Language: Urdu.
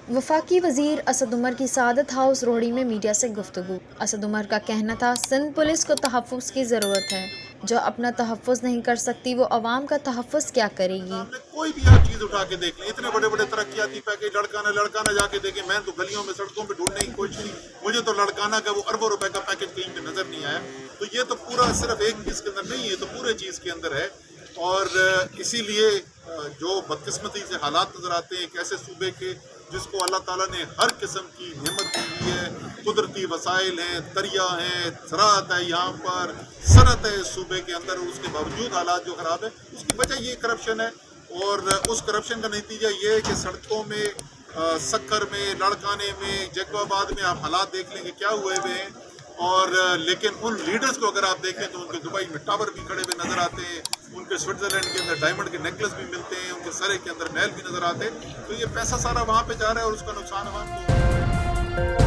وفاقی وزیر اسد عمر کی سعادت ہاؤس روہڑی میں میڈیا سے گفتگو۔ اسد عمر کا کہنا تھا سندھ پولیس کو تحفظ کی ضرورت ہے، جو اپنا تحفظ نہیں کر سکتی وہ عوام کا تحفظ کیا کرے گی۔ کوئی بھی آپ چیز اٹھا کے دیکھ لیں، اتنے بڑے بڑے ترقیاتی پیکج لڑکانہ جا کے دیکھیں، میں تو گلیوں میں سڑکوں پہ ڈھونڈنے کی کوشش نہیں، مجھے تو لڑکانہ کا وہ اربوں روپے کا پیکج کہیں پہ نظر نہیں آیا۔ تو یہ تو پورا صرف ایک چیز کے اندر نہیں ہے، تو پورے چیز کے اندر ہے۔ اور اسی لیے جو بدقسمتی سے حالات نظر آتے ہیں ایک ایسے صوبے کے جس کو اللہ تعالیٰ نے ہر قسم کی نعمت دی ہوئی ہے، قدرتی وسائل ہیں، دریا ہیں، زراعت ہے، یہاں پر صنعت ہے اس صوبے کے اندر، اس کے باوجود حالات جو خراب ہے اس کی وجہ یہ کرپشن ہے۔ اور اس کرپشن کا نتیجہ یہ ہے کہ سڑکوں میں، سکر میں، لڑکانے میں، جیکو آباد میں آپ حالات دیکھ لیں گے کیا ہوئے ہوئے ہیں۔ اور لیکن ان لیڈرز کو اگر آپ دیکھیں تو ان کے دبئی میں ٹاور بھی کھڑے ہوئے نظر آتے ہیں، ان کے سوئٹزرلینڈ کے اندر ڈائمنڈ کے نیکلس بھی ملتے ہیں، ان کے سرے کے اندر محل بھی نظر آتے ہیں۔ تو یہ پیسہ سارا وہاں پہ جا رہا ہے اور اس کا نقصان عوام کو